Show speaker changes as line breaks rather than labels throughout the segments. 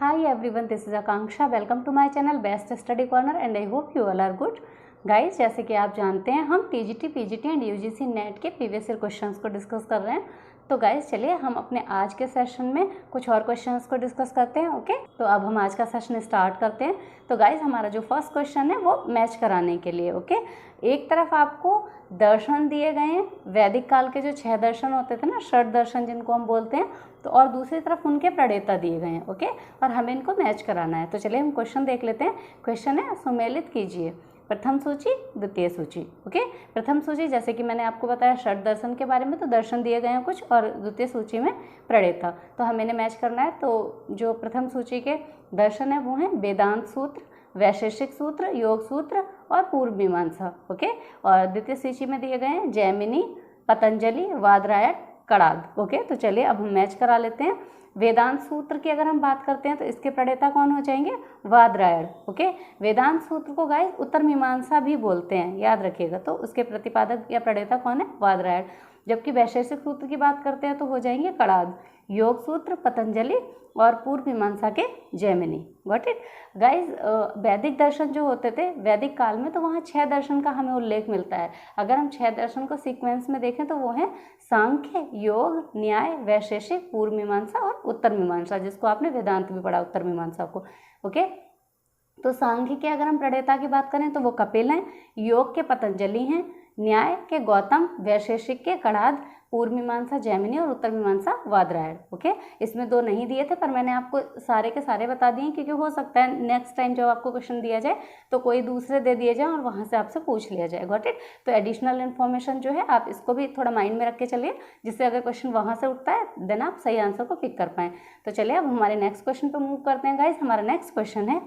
Hi everyone, this is Akanksha. Welcome to my channel Best Study Corner and I hope you all are good. Guys, जैसे कि आप जानते हैं हम TGT, PGT and UGC net के previous year questions को discuss कर रहे हैं। तो गाइस चलिए हम अपने आज के सेशन में कुछ और क्वेश्चंस को डिस्कस करते हैं। ओके, तो अब हम आज का सेशन स्टार्ट करते हैं। तो गाइस हमारा जो फर्स्ट क्वेश्चन है वो मैच कराने के लिए। ओके, एक तरफ आपको दर्शन दिए गए हैं, वैदिक काल के जो 6 दर्शन होते थे ना, षट दर्शन जिनको हम बोलते हैं, तो और दूसरी तरफ उनके प्रणेता दिए गए हैं। ओके, और हमें इनको मैच कराना है। तो चलिए हम क्वेश्चन देख लेते हैं। क्वेश्चन है सुमेलित कीजिए प्रथम सूची द्वितीय सूची। ओके, प्रथम सूची जैसे कि मैंने आपको बताया षट दर्शन के बारे में, तो दर्शन दिए गए हैं कुछ, और द्वितीय सूची में प्रणेता। तो हमें इन्हें मैच करना है। तो जो प्रथम सूची के दर्शन है वो हैं वेदांत सूत्र, वैशेषिक सूत्र, योग सूत्र और पूर्व मीमांसा। ओके, और द्वितीय सूची में दिए गए हैं जैमिनी, पतंजलि, वादरायण, कणाद। ओके, तो चलिए अब हम मैच करा लेते हैं। वेदांत सूत्र की अगर हम बात करते हैं तो इसके प्रणेता कौन हो जाएंगे? वादरायण। ओके, वेदांत सूत्र को गाइस उत्तर मीमांसा भी बोलते हैं, याद रखिएगा। तो उसके प्रतिपादक या प्रणेता कौन है? वादरायण। जबकि वैशेषिक सूत्र की बात करते हैं तो हो जाएंगे कणाद। योग सूत्र पतंजलि और पूर्व मीमांसा के जैमिनी। Got it guys. वैदिक दर्शन जो होते थे वैदिक काल में, तो वहाँ 6 दर्शन का हमें उल्लेख मिलता है। अगर हम 6 दर्शन को सीक्वेंस में देखें तो वो हैं सांख्य, योग, न्याय, वैशेषिक, पूर्व मीमांसा और उत्तर मीमांसा, जिसको आपने वेदांत भी पढ़ा, उत्तर मीमांसा को। ओके, तो सांख्य के अगर हम प्रणेता की बात करें तो वो कपिल हैं, योग के पतंजलि हैं, न्याय के गौतम, वैशेषिक के कणाद, पूर्व मीमांसा जैमिनी और उत्तर मीमांसा वादरायण। ओके, इसमें 2 नहीं दिए थे, पर मैंने आपको सारे के सारे बता दिए, क्योंकि हो सकता है नेक्स्ट टाइम जब आपको क्वेश्चन दिया जाए तो कोई दूसरे दे दिए जाए और वहाँ से आपसे पूछ लिया जाए। Got it. तो एडिशनल इन्फॉर्मेशन जो है आप इसको भी थोड़ा माइंड में रख के चलिए, जिससे अगर क्वेश्चन वहाँ से उठता है देन आप सही आंसर को पिक कर पाएँ। तो चलिए अब हमारे नेक्स्ट क्वेश्चन पर मूव करते हैं गाइज। हमारा नेक्स्ट क्वेश्चन है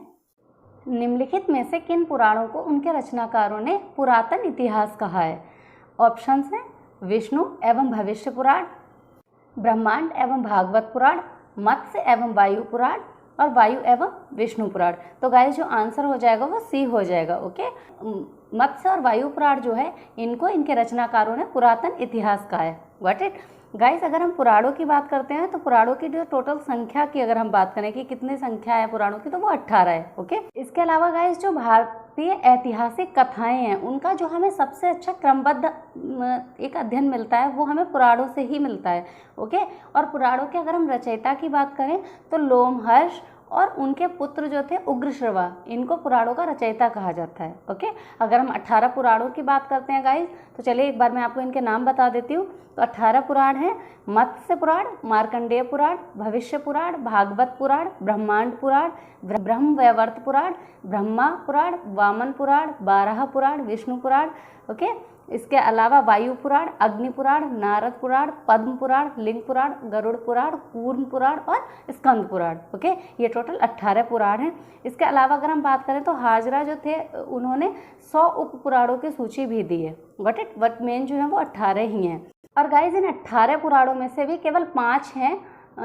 निम्नलिखित में से किन पुराणों को उनके रचनाकारों ने पुरातन इतिहास कहा है? ऑप्शंस हैं विष्णु एवं भविष्य पुराण, ब्रह्मांड एवं भागवत पुराण, मत्स्य एवं वायु पुराण और वायु एवं विष्णु पुराण। तो गाइस जो आंसर हो जाएगा वो सी हो जाएगा। ओके, मत्स्य और वायु पुराण जो है इनको इनके रचनाकारों ने पुरातन इतिहास कहा है। Got it guys. अगर हम पुराणों की बात करते हैं तो पुराणों की जो टोटल संख्या की अगर हम बात करें कि कितनी संख्या है पुराणों की, तो वो 18 है। ओके, इसके अलावा गाइस जो भारतीय ऐतिहासिक कथाएं हैं उनका जो हमें सबसे अच्छा क्रमबद्ध एक अध्ययन मिलता है वो हमें पुराणों से ही मिलता है। ओके, और पुराणों के अगर हम रचयिता की बात करें तो लोमहर्ष और उनके पुत्र जो थे उग्रश्रवा, इनको पुराणों का रचयिता कहा जाता है। ओके, अगर हम 18 पुराणों की बात करते हैं गाइस, तो चलिए एक बार मैं आपको इनके नाम बता देती हूँ। तो 18 पुराण हैं मत्स्य पुराण, मार्कंडेय पुराण, भविष्य पुराण, भागवत पुराण, ब्रह्मांड पुराण, ब्रह्मवैवर्त पुराण, ब्रह्मा पुराण, वामन पुराण, बारह पुराण, विष्णु पुराण। ओके, इसके अलावा वायु पुराण, अग्नि पुराण, नारद पुराण, पद्म पुराण, लिंग पुराण, गरुड़ पुराण, कूर्म पुराण और स्कंद पुराण। ओके, ये टोटल 18 पुराण हैं। इसके अलावा अगर हम बात करें तो हाजरा जो थे उन्होंने 100 उप पुराणों की सूची भी दी है। गॉट इट, बट मेन जो है वो 18 ही हैं। और गाइज इन 18 पुराणों में से भी केवल 5 हैं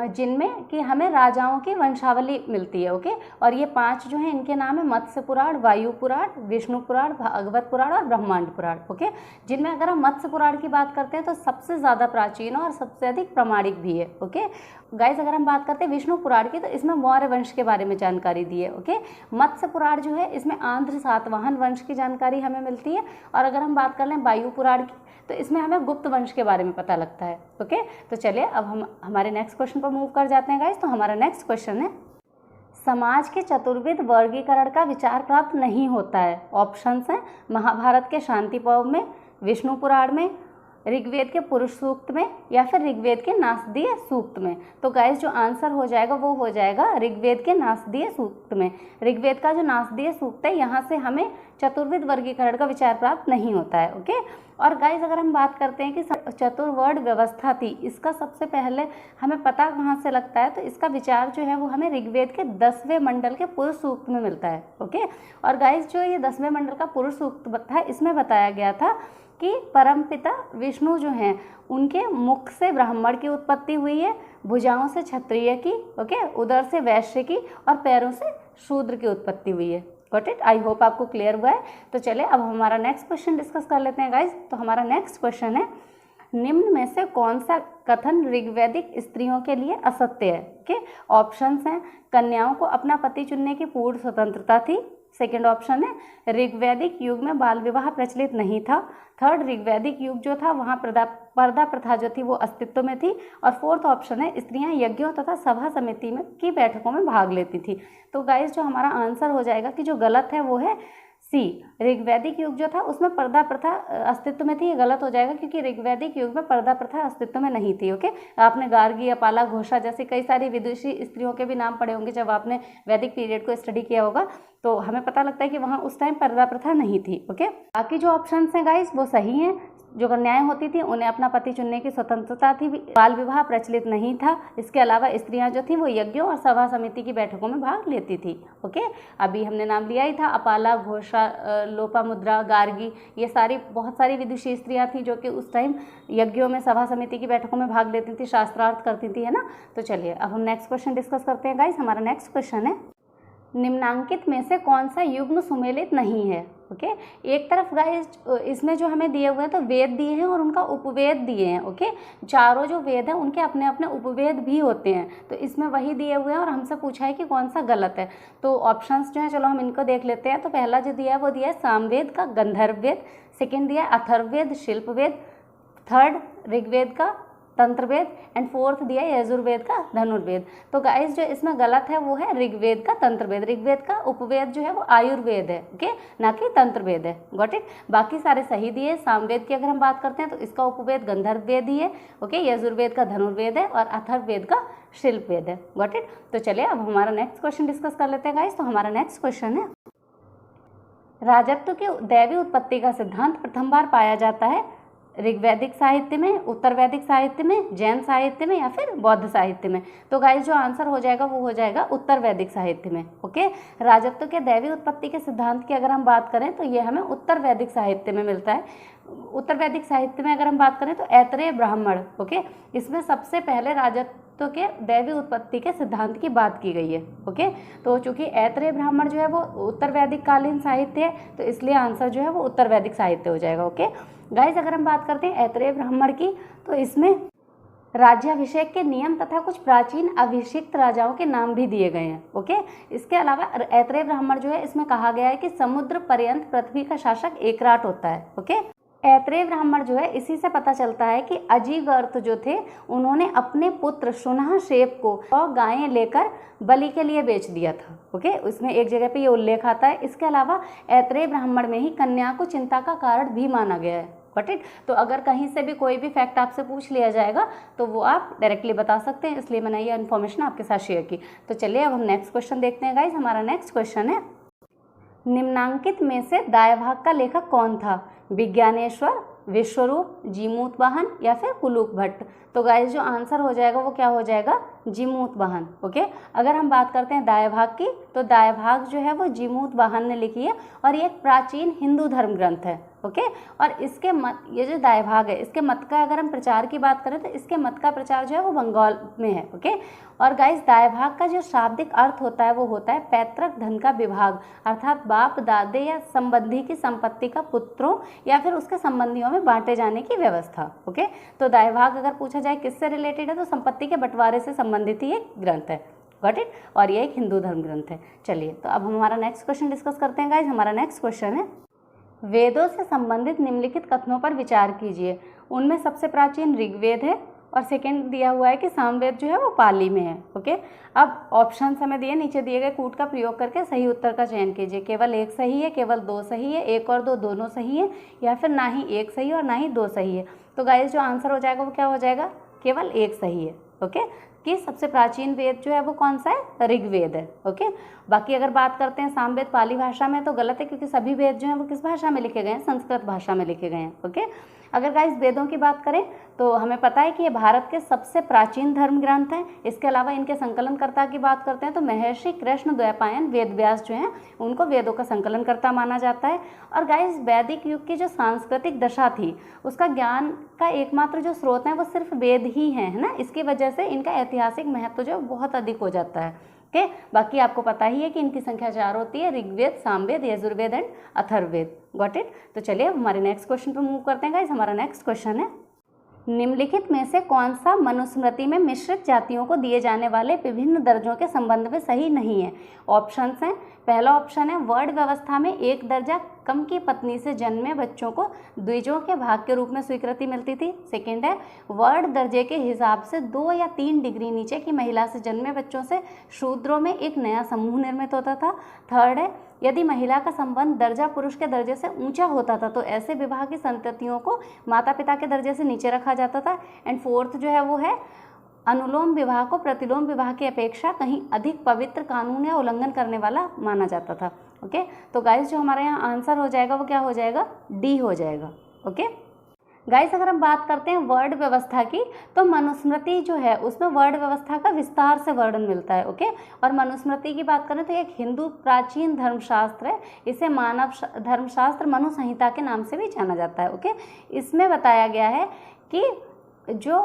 जिनमें कि हमें राजाओं की वंशावली मिलती है। ओके, और ये 5 जो हैं इनके नाम है मत्स्य पुराण, वायु पुराण, विष्णु पुराण, भागवत पुराण और ब्रह्मांड पुराण। ओके, जिनमें अगर हम मत्स्य पुराण की बात करते हैं तो सबसे ज़्यादा प्राचीन और सबसे अधिक प्रामाणिक भी है। ओके गाइज, अगर हम बात करते हैं विष्णु पुराण की तो इसमें मौर्य वंश के बारे में जानकारी दी है। ओके, मत्स्य पुराण जो है इसमें आंध्र सातवाहन वंश की जानकारी हमें मिलती है। और अगर हम बात कर लें वायु पुराण की तो इसमें हमें गुप्त वंश के बारे में पता लगता है। ओके, तो चलिए अब हम हमारे नेक्स्ट क्वेश्चन पर मूव कर जाते हैं गाइस। तो हमारा नेक्स्ट क्वेश्चन है समाज के चतुर्विध वर्गीकरण का विचार प्राप्त नहीं होता है। ऑप्शंस हैं महाभारत के शांति पर्व में, विष्णु पुराण में, ऋग्वेद के पुरुष सूक्त में या फिर ऋग्वेद के नासदीय सूक्त में। तो गाइस जो आंसर हो जाएगा वो हो जाएगा ऋग्वेद के नासदीय सूक्त में। ऋग्वेद का जो नासदीय सूक्त है यहाँ से हमें चतुर्विध वर्गीकरण का विचार प्राप्त नहीं होता है। ओके, और गाइस अगर हम बात करते हैं कि चतुर्वर्ण व्यवस्था थी, इसका सबसे पहले हमें पता कहाँ से लगता है, तो इसका विचार जो है वो हमें ऋग्वेद के 10वें मंडल के पुरुष सूक्त में मिलता है। ओके, और गाइस जो ये 10वें मंडल का पुरुष सूक्त था इसमें बताया गया था कि परमपिता विष्णु जो हैं उनके मुख से ब्राह्मण की उत्पत्ति हुई है, भुजाओं से क्षत्रिय की, ओके, उदर से वैश्य की और पैरों से शूद्र की उत्पत्ति हुई है। गॉट इट, आई होप आपको क्लियर हुआ है। तो चलिए अब हमारा नेक्स्ट क्वेश्चन डिस्कस कर लेते हैं गाइज। तो हमारा नेक्स्ट क्वेश्चन है निम्न में से कौन सा कथन ऋग्वैदिक स्त्रियों के लिए असत्य है? ओके, ऑप्शंस हैं, कन्याओं को अपना पति चुनने की पूर्ण स्वतंत्रता थी। सेकंड ऑप्शन है ऋग्वैदिक युग में बाल विवाह प्रचलित नहीं था। थर्ड, ऋग्वैदिक युग जो था वहाँ पर्दा प्रथा जो थी वो अस्तित्व में थी। और फोर्थ ऑप्शन है स्त्रियां यज्ञों तथा सभा समिति में की बैठकों में भाग लेती थी। तो गाइस जो हमारा आंसर हो जाएगा कि जो गलत है वो है सी, ऋग्वैदिक युग जो था उसमें पर्दा प्रथा अस्तित्व में थी। ये गलत हो जाएगा क्योंकि ऋग्वैदिक युग में पर्दा प्रथा अस्तित्व में नहीं थी। ओके, आपने गार्गी, अपाला, घोषा जैसी कई सारी विदुषी स्त्रियों के भी नाम पढ़े होंगे जब आपने वैदिक पीरियड को स्टडी किया होगा, तो हमें पता लगता है कि वहाँ उस टाइम पर्दा प्रथा नहीं थी। ओके, बाकी जो ऑप्शंस हैं गाइस वो सही हैं। जो कन्याएं होती थी उन्हें अपना पति चुनने की स्वतंत्रता थी, बाल विवाह प्रचलित नहीं था। इसके अलावा स्त्रियां जो थी वो यज्ञों और सभा समिति की बैठकों में भाग लेती थी। ओके, अभी हमने नाम लिया ही था, अपाला, घोषा, लोपामुद्रा, गार्गी, ये सारी बहुत सारी विदुषी स्त्रियां थी जो कि उस टाइम यज्ञों में सभा समिति की बैठकों में भाग लेती थी, शास्त्रार्थ करती थी, है ना। तो चलिए अब हम नेक्स्ट क्वेश्चन डिस्कस करते हैं गाइस। हमारा नेक्स्ट क्वेश्चन है निम्नांकित में से कौन सा युग्म सुमेलित नहीं है? ओके, एक तरफ गाइस इसमें जो हमें दिए हुए हैं तो वेद दिए हैं और उनका उपवेद दिए हैं। ओके, चारों जो वेद हैं उनके अपने अपने उपवेद भी होते हैं, तो इसमें वही दिए हुए हैं और हमसे पूछा है कि कौन सा गलत है। तो ऑप्शंस जो हैं चलो हम इनको देख लेते हैं। तो पहला जो दिया है वो दिया है सामवेद का गंधर्व वेद, सेकेंड दिया है अथर्ववेद शिल्पवेद, थर्ड ऋग्वेद का तंत्रवेद एंड फोर्थ दिया है यजुर्वेद का धनुर्वेद। तो गाइस जो इसमें गलत है वो है ऋग्वेद का तंत्रवेद। ऋग्वेद का उपवेद जो है वो आयुर्वेद है, ओके, ना कि तंत्रवेद है। Got it. बाकी सारे सही दिए। सामवेद की अगर हम बात करते हैं तो इसका उपवेद गंधर्व वेद ही है, ओके, यजुर्वेद का धनुर्वेद है और अथर्ववेद का शिल्पवेद है। Got it. तो चलिए अब हमारा नेक्स्ट क्वेश्चन डिस्कस कर लेते हैं गाइस। तो हमारा नेक्स्ट क्वेश्चन है राजत्व की दैवी उत्पत्ति का सिद्धांत प्रथम बार पाया जाता है ऋग्वैदिक साहित्य में, उत्तर वैदिक साहित्य में, जैन साहित्य में या फिर बौद्ध साहित्य में? तो गाइस जो आंसर हो जाएगा वो हो जाएगा उत्तर वैदिक साहित्य में। ओके, राजत्व के दैवी उत्पत्ति के सिद्धांत की अगर हम बात करें तो ये हमें उत्तर वैदिक साहित्य में मिलता है। उत्तर वैदिक साहित्य में अगर हम बात करें तो ऐतरेय ब्राह्मण, ओके, इसमें सबसे पहले राजत्व के दैवी उत्पत्ति के सिद्धांत की बात की गई है। ओके, तो चूंकि ऐतरेय ब्राह्मण जो है वो उत्तर वैदिक कालीन साहित्य है तो इसलिए आंसर जो है वो उत्तर वैदिक साहित्य हो जाएगा। ओके गाइस, अगर हम बात करते हैं ऐतरेय ब्राह्मण की तो इसमें राज्याभिषेक के नियम तथा कुछ प्राचीन अभिषिक्त राजाओं के नाम भी दिए गए हैं। ओके, इसके अलावा ऐतरेय ब्राह्मण जो है इसमें कहा गया है कि समुद्र पर्यंत पृथ्वी का शासक एकराट होता है। ओके, ऐतरेय ब्राह्मण जो है इसी से पता चलता है कि अजीगर्त जो थे उन्होंने अपने पुत्र शुनहशेप को 100 गायें लेकर बलि के लिए बेच दिया था। ओके, उसमें एक जगह पे ये उल्लेख आता है। इसके अलावा ऐतरेय ब्राह्मण में ही कन्या को चिंता का कारण भी माना गया है। Got it. तो अगर कहीं से भी कोई भी फैक्ट आपसे पूछ लिया जाएगा तो वो आप डायरेक्टली बता सकते हैं, इसलिए मैंने ये इन्फॉर्मेशन आपके साथ शेयर की। तो चलिए अब हम नेक्स्ट क्वेश्चन देखते हैं गाइज। हमारा नेक्स्ट क्वेश्चन है निम्नांकित में से दायभाग का लेखक कौन था? विज्ञानेश्वर, विश्वरूप, जीमूतवाहन या फिर कुलूक भट्ट? तो गाइस जो आंसर हो जाएगा वो क्या हो जाएगा? जीमूतवाहन। ओके, अगर हम बात करते हैं दायभाग की तो दायभाग जो है वो जीमूतवाहन ने लिखी है और ये एक प्राचीन हिंदू धर्म ग्रंथ है। ओके, और इसके मत, ये जो दायभाग है इसके मत का अगर हम प्रचार की बात करें तो इसके मत का प्रचार जो है वो बंगाल में है। ओके, और गाइस दायभाग का जो शाब्दिक अर्थ होता है वो होता है पैतृक धन का विभाग, अर्थात बाप दादे या संबंधी की संपत्ति का पुत्रों या फिर उसके संबंधियों में बांटे जाने की व्यवस्था। ओके, तो दायभाग अगर पूछा जाए किससे रिलेटेड है तो संपत्ति के बंटवारे से संबंधित ही एक ग्रंथ है। Got it. और ये एक हिंदू धर्म ग्रंथ है। चलिए तो अब हम हमारा नेक्स्ट क्वेश्चन डिस्कस करते हैं गाइज। हमारा नेक्स्ट क्वेश्चन है वेदों से संबंधित निम्नलिखित कथनों पर विचार कीजिए। उनमें सबसे प्राचीन ऋग्वेद है और सेकंड दिया हुआ है कि सामवेद जो है वो पाली में है। ओके, अब ऑप्शन हमें दिए, नीचे दिए गए कूट का प्रयोग करके सही उत्तर का चयन कीजिए। केवल एक सही है, केवल दो सही है, एक और दो दोनों सही है, या फिर ना ही एक सही और ना ही दो सही है। तो गाइस जो आंसर हो जाएगा वो क्या हो जाएगा? केवल एक सही है। ओके, कि सबसे प्राचीन वेद जो है वो कौन सा है? ऋग्वेद है। ओके, बाकी अगर बात करते हैं सामवेद पाली भाषा में तो गलत है क्योंकि सभी वेद जो हैं वो किस भाषा में लिखे गए हैं? संस्कृत भाषा में लिखे गए हैं। ओके, अगर गाइस वेदों की बात करें तो हमें पता है कि ये भारत के सबसे प्राचीन धर्म ग्रंथ हैं। इसके अलावा इनके संकलनकर्ता की बात करते हैं तो महर्षि कृष्ण द्वैपायन वेद व्यास जो हैं उनको वेदों का संकलनकर्ता माना जाता है। और गाइस वैदिक युग की जो सांस्कृतिक दशा थी उसका ज्ञान का एकमात्र जो स्रोत है वो सिर्फ वेद ही है ना। इसकी वजह से इनका ऐतिहासिक महत्व जो बहुत अधिक हो जाता है। ओके, बाकी आपको पता ही है कि इनकी संख्या 4 होती है, Rigveda, Samaveda, Yajurveda and Atharvaveda. Got it. तो चलिए हमारे नेक्स्ट क्वेश्चन पे मूव करते हैं गाइस। हमारा नेक्स्ट क्वेश्चन है निम्नलिखित में से कौन सा मनुस्मृति में मिश्रित जातियों को दिए जाने वाले विभिन्न दर्जों के संबंध में सही नहीं है? ऑप्शंस हैं। पहला ऑप्शन है वर्ण व्यवस्था में एक दर्जा कम की पत्नी से जन्मे बच्चों को द्विजों के भाग के रूप में स्वीकृति मिलती थी। सेकंड है वर्ण दर्जे के हिसाब से 2 या 3 डिग्री नीचे की महिला से जन्मे बच्चों से शूद्रों में एक नया समूह निर्मित होता था। थर्ड है यदि महिला का संबंध दर्जा पुरुष के दर्जे से ऊंचा होता था तो ऐसे विवाह की संततियों को माता पिता के दर्जे से नीचे रखा जाता था। एंड फोर्थ जो है वो है अनुलोम विवाह को प्रतिलोम विवाह की अपेक्षा कहीं अधिक पवित्र कानून या उल्लंघन करने वाला माना जाता था। ओके, तो गाइस जो हमारे यहाँ आंसर हो जाएगा वो क्या हो जाएगा? डी हो जाएगा। ओके गाइस, अगर हम बात करते हैं वर्ण व्यवस्था की तो मनुस्मृति जो है उसमें वर्ण व्यवस्था का विस्तार से वर्णन मिलता है। ओके, और मनुस्मृति की बात करें तो एक हिंदू प्राचीन धर्मशास्त्र है। इसे मानव धर्मशास्त्र मनु संहिता के नाम से भी जाना जाता है। ओके, इसमें बताया गया है कि जो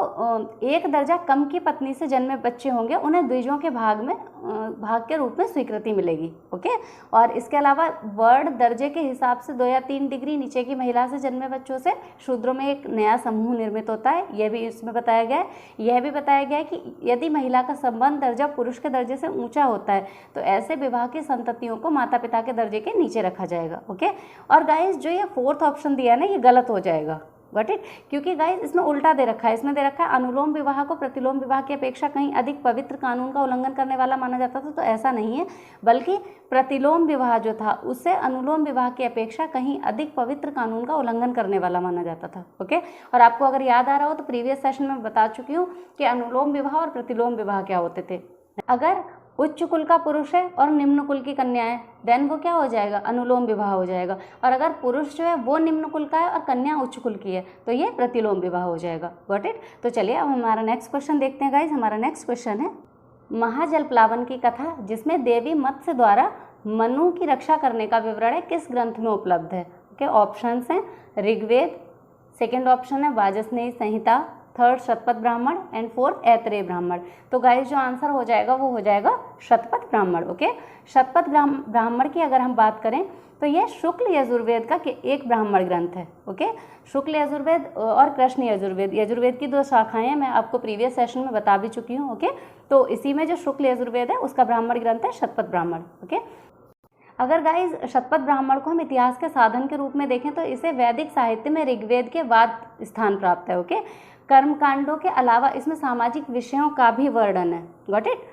एक दर्जा कम की पत्नी से जन्मे बच्चे होंगे उन्हें द्विजों के भाग के रूप में स्वीकृति मिलेगी। ओके, और इसके अलावा वर्ण दर्जे के हिसाब से 2 या 3 डिग्री नीचे की महिला से जन्मे बच्चों से शूद्रों में एक नया समूह निर्मित होता है, यह भी इसमें बताया गया है। यह भी बताया गया है कि यदि महिला का संबंध दर्जा पुरुष के दर्जे से ऊंचा होता है तो ऐसे विवाह की संततियों को माता पिता के दर्जे के नीचे रखा जाएगा। ओके, और गाइस जो ये फोर्थ ऑप्शन दिया है ना ये गलत हो जाएगा। Got it? क्योंकि गाइस इसमें उल्टा दे रखा है। इसमें दे रखा है अनुलोम विवाह को प्रतिलोम विवाह की अपेक्षा कहीं अधिक पवित्र कानून का उल्लंघन करने वाला माना जाता था, तो ऐसा नहीं है, बल्कि प्रतिलोम विवाह जो था उसे अनुलोम विवाह की अपेक्षा कहीं अधिक पवित्र कानून का उल्लंघन करने वाला माना जाता था। ओके, और आपको अगर याद आ रहा हो तो प्रीवियस सेशन में बता चुकी हूँ कि अनुलोम विवाह और प्रतिलोम विवाह क्या होते थे। अगर उच्च कुल का पुरुष है और निम्न कुल की कन्या है देन वो क्या हो जाएगा? अनुलोम विवाह हो जाएगा। और अगर पुरुष जो है वो निम्न कुल का है और कन्या उच्च कुल की है तो ये प्रतिलोम विवाह हो जाएगा। Got it? तो चलिए अब हमारा नेक्स्ट क्वेश्चन देखते हैं गाइज। हमारा नेक्स्ट क्वेश्चन है महाजल प्लावन की कथा जिसमें देवी मत्स्य द्वारा मनु की रक्षा करने का विवरण है किस ग्रंथ में उपलब्ध है? ओके, ऑप्शंस हैं ऋग्वेद, सेकेंड ऑप्शन है वाजसनेयी संहिता, third Shatapatha Brahmana and fourth Aitareya ब्राह्मण। तो गाइस जो आंसर हो जाएगा वो हो जाएगा शतपथ ब्राह्मण। ओके, शतपथ ब्राह्मण की अगर हम बात करें तो यह शुक्ल यजुर्वेद का एक ब्राह्मण ग्रंथ है। ओके, शुक्ल यजुर्वेद और कृष्ण यजुर्वेद, यजुर्वेद की 2 शाखाएं हैं, मैं आपको प्रीवियस सेशन में बता भी चुकी हूँ। ओके, तो इसी में जो शुक्ल यजुर्वेद है उसका ब्राह्मण ग्रंथ है शतपथ ब्राह्मण। ओके, अगर गाइज शतपथ ब्राह्मण को हम इतिहास के साधन के रूप में देखें तो इसे वैदिक साहित्य में ऋग्वेद के बाद स्थान प्राप्त है। ओके, कर्मकांडों के अलावा इसमें सामाजिक विषयों का भी वर्णन है। Got it?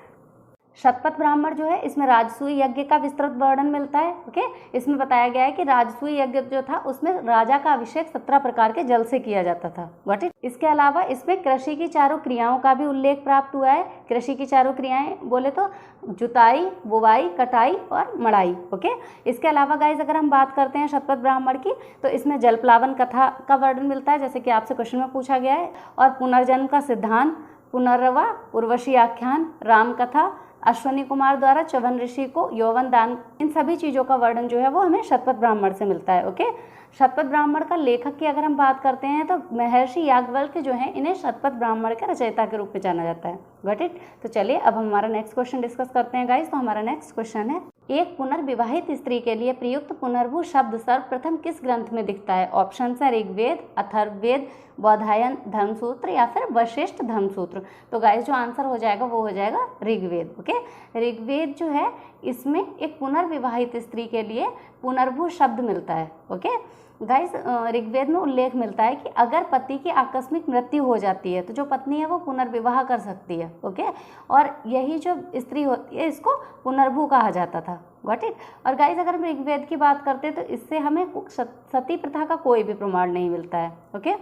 शतपथ ब्राह्मण जो है इसमें राजसूय यज्ञ का विस्तृत वर्णन मिलता है। ओके, इसमें बताया गया है कि राजसूय यज्ञ जो था उसमें राजा का अभिषेक 17 प्रकार के जल से किया जाता था। Got it? इसके अलावा इसमें कृषि की 4 क्रियाओं का भी उल्लेख प्राप्त हुआ है। कृषि की 4 क्रियाएं बोले तो जुताई, बुवाई, कटाई और मड़ाई। ओके, इसके अलावा गाइज अगर हम बात करते हैं शतपथ ब्राह्मण की तो इसमें जल प्लावन कथा का वर्णन मिलता है जैसे कि आपसे क्वेश्चन में पूछा गया है, और पुनर्जन्म का सिद्धांत, पुनर्रवा, उर्वशी आख्यान, राम कथा, अश्वनी कुमार द्वारा च्यवन ऋषि को यौवन दान, इन सभी चीज़ों का वर्णन जो है वो हमें शतपथ ब्राह्मण से मिलता है। ओके, शतपथ ब्राह्मण का लेखक की अगर हम बात करते हैं तो महर्षि याज्ञवल्क्य जो हैं इन्हें शतपथ ब्राह्मण के रचयिता के रूप में जाना जाता है। Got it? तो चलिए अब हमारा नेक्स्ट क्वेश्चन डिस्कस करते हैं गाइस। तो हमारा नेक्स्ट क्वेश्चन है एक पुनर्विवाहित स्त्री के लिए प्रयुक्त पुनर्भू शब्द सर्वप्रथम किस ग्रंथ में दिखता है? ऑप्शन है ऋग्वेद, अथर्ववेद, बौधायन धर्मसूत्र या फिर वशिष्ठ धर्मसूत्र। तो गाइस जो आंसर हो जाएगा वो हो जाएगा ऋग्वेद। ओके, ऋग्वेद जो है इसमें एक पुनर्विवाहित स्त्री के लिए पुनर्भू शब्द मिलता है। ओके गाइस, ऋग्वेद में उल्लेख मिलता है कि अगर पति की आकस्मिक मृत्यु हो जाती है तो जो पत्नी है वो पुनर्विवाह कर सकती है। ओके, और यही जो स्त्री होती है इसको पुनर्भू कहा जाता था। Got it? और गाइस अगर हम ऋग्वेद की बात करते हैं तो इससे हमें सती प्रथा का कोई भी प्रमाण नहीं मिलता है। ओके,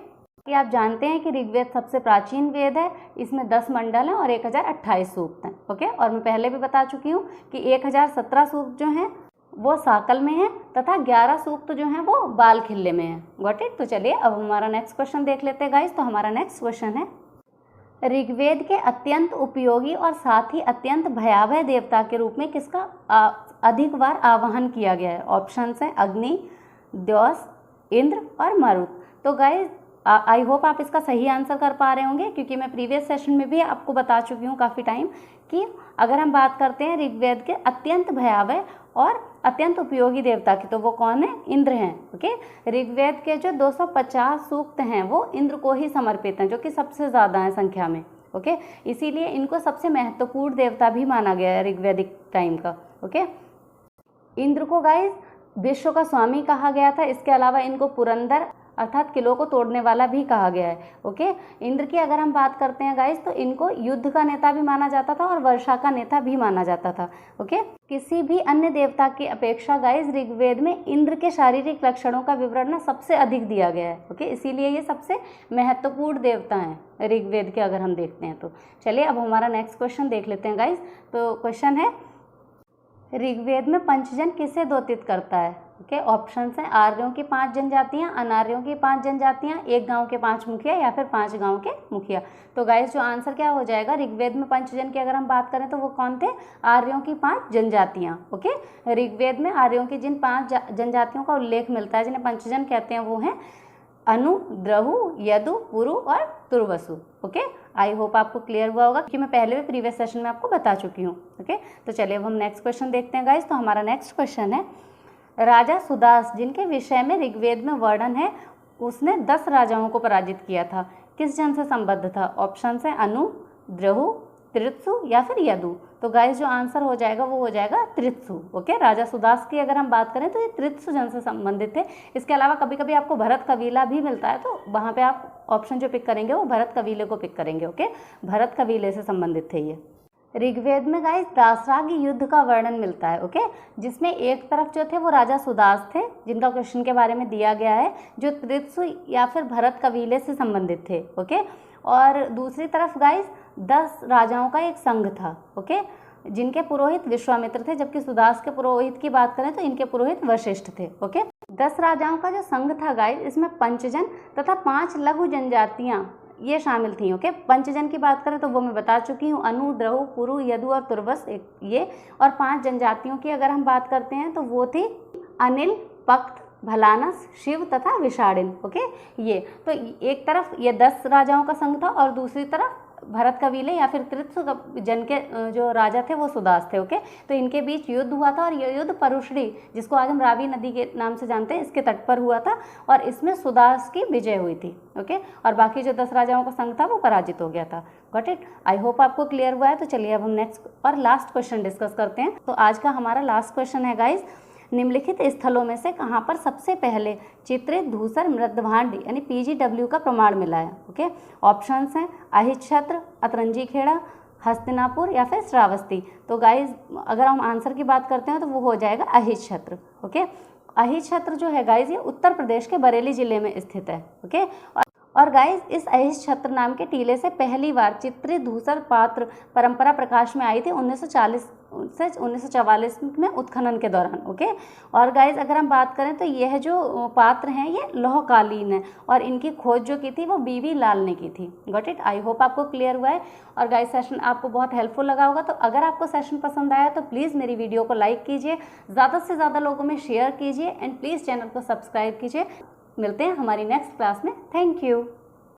कि आप जानते हैं कि ऋग्वेद सबसे प्राचीन वेद है, इसमें 10 मंडल हैं और 1028 सूक्त हैं। ओके, और मैं पहले भी बता चुकी हूँ कि 1017 सूक्त जो हैं वो साकल में है तथा 11 सूक्त जो हैं वो बाल खिल्ले में है। Got it? तो चलिए अब हमारा नेक्स्ट क्वेश्चन देख लेते हैं गाइस। तो हमारा नेक्स्ट क्वेश्चन है ऋग्वेद के अत्यंत उपयोगी और साथ ही अत्यंत भयावह देवता के रूप में किसका अधिक बार आवाहन किया गया है? ऑप्शंस हैं अग्नि, द्यौस, इंद्र और मरुत। तो गाइस आई होप आप इसका सही आंसर कर पा रहे होंगे, क्योंकि मैं प्रीवियस सेशन में भी आपको बता चुकी हूँ काफ़ी टाइम कि अगर हम बात करते हैं ऋग्वेद के अत्यंत भयावह और अत्यंत उपयोगी देवता की, तो वो कौन है? इंद्र हैं। ओके, ऋग्वेद के जो 250 सूक्त हैं वो इंद्र को ही समर्पित हैं, जो कि सबसे ज़्यादा है संख्या में। ओके, इसीलिए इनको सबसे महत्वपूर्ण देवता भी माना गया है ऋग्वेदिक टाइम का। ओके, इंद्र को गाइस विश्व का स्वामी कहा गया था। इसके अलावा इनको पुरंदर अर्थात किलों को तोड़ने वाला भी कहा गया है। ओके, इंद्र की अगर हम बात करते हैं गाइस, तो इनको युद्ध का नेता भी माना जाता था और वर्षा का नेता भी माना जाता था। ओके, किसी भी अन्य देवता की अपेक्षा गाइस ऋग्वेद में इंद्र के शारीरिक लक्षणों का विवरण ना सबसे अधिक दिया गया है। ओके, इसीलिए ये सबसे महत्वपूर्ण देवता हैं ऋग्वेद के अगर हम देखते हैं तो। चलिए अब हमारा नेक्स्ट क्वेश्चन देख लेते हैं गाइस। तो क्वेश्चन है, ऋग्वेद में पंचजन किसे द्योतित करता है? ओके, ऑप्शंस हैं आर्यों की 5 जनजातियां, अनार्यों की 5 जनजातियां, एक गांव के 5 मुखिया या फिर 5 गांव के मुखिया। तो गाइस जो आंसर क्या हो जाएगा, ऋग्वेद में पंचजन की अगर हम बात करें तो वो कौन थे? आर्यों की 5 जनजातियां। ओके, ऋग्वेद में आर्यों की जिन 5 जनजातियों का उल्लेख मिलता है, जिन्हें पंचजन कहते हैं, वो हैं अनु, द्रहु, यदु, पुरु और तुर्वसु। ओके, आई होप आपको क्लियर हुआ होगा, क्योंकि मैं पहले भी प्रीवियस सेशन में आपको बता चुकी हूँ। ओके, तो चलिए अब हम नेक्स्ट क्वेश्चन देखते हैं गाइस। तो हमारा नेक्स्ट क्वेश्चन है, राजा सुदास जिनके विषय में ऋग्वेद में वर्णन है, उसने 10 राजाओं को पराजित किया था, किस जन से संबद्ध था? ऑप्शन है अनु, द्रहु, तृत्सु या फिर यदु। तो गाइस जो आंसर हो जाएगा वो हो जाएगा तृत्सु। ओके, राजा सुदास की अगर हम बात करें तो ये तृत्सु जन से संबंधित थे। इसके अलावा कभी कभी आपको भरत कबीला भी मिलता है, तो वहाँ पे आप ऑप्शन जो पिक करेंगे वो भरत कबीले को पिक करेंगे। ओके, भरत कबीले से संबंधित थे ये। ऋग्वेद में गाइस दासरागी युद्ध का वर्णन मिलता है। ओके, जिसमें एक तरफ जो थे वो राजा सुदास थे, जिनका क्वेश्चन के बारे में दिया गया है, जो तृत्सु या फिर भरत कबीले से संबंधित थे। ओके, और दूसरी तरफ गाइस 10 राजाओं का एक संघ था। ओके, जिनके पुरोहित विश्वामित्र थे, जबकि सुदास के पुरोहित की बात करें तो इनके पुरोहित वशिष्ठ थे। ओके, 10 राजाओं का जो संघ था गाइस, इसमें पंचजन तथा 5 लघु जनजातियां ये शामिल थी। ओके, पंचजन की बात करें तो वो मैं बता चुकी हूँ, अनु, द्रहु, पुरु, यदु और तुर्वस ये। और 5 जनजातियों की अगर हम बात करते हैं तो वो थी अनिल, पक्त, भलानस, शिव तथा विषाडिन। ओके, ये तो एक तरफ ये 10 राजाओं का संघ था और दूसरी तरफ भरत कबीले या फिर तृत्सु जन के जो राजा थे वो सुदास थे। ओके, तो इनके बीच युद्ध हुआ था और यह युद्ध परुश्री, जिसको आज हम रावी नदी के नाम से जानते हैं, इसके तट पर हुआ था और इसमें सुदास की विजय हुई थी। ओके, और बाकी जो 10 राजाओं का संघ था वो पराजित हो गया था। Got it? आई होप आपको क्लियर हुआ है। तो चलिए अब हम नेक्स्ट और लास्ट क्वेश्चन डिस्कस करते हैं। तो आज का हमारा लास्ट क्वेश्चन है गाइज, निम्नलिखित स्थलों में से कहाँ पर सबसे पहले चित्रित धूसर मृदभांड यानी PGW का प्रमाण मिला है? ओके, ऑप्शंस हैं अहिच्छत्र, अतरंजी खेड़ा, हस्तिनापुर या फिर श्रावस्ती। तो गाइज अगर हम आंसर की बात करते हैं तो वो हो जाएगा अहिच्छत्र। ओके, अहिच्छत्र जो है गाइज ये उत्तर प्रदेश के बरेली जिले में स्थित है। ओके, और गाइज इस अहिच्छत्र नाम के टीले से पहली बार चित्रित धूसर पात्र परंपरा प्रकाश में आई थी 1940 से 1944 में उत्खनन के दौरान। ओके, और गाइज अगर हम बात करें तो यह जो पात्र हैं ये लौहकालीन है और इनकी खोज जो की थी वो BV लाल ने की थी। Got it? आई होप आपको क्लियर हुआ है और गाइज सेशन आपको बहुत हेल्पफुल लगा होगा। तो अगर आपको सेशन पसंद आया तो प्लीज़ मेरी वीडियो को लाइक कीजिए, ज़्यादा से ज़्यादा लोगों में शेयर कीजिए एंड प्लीज़ चैनल को सब्सक्राइब कीजिए। मिलते हैं हमारी नेक्स्ट क्लास में। Thank you.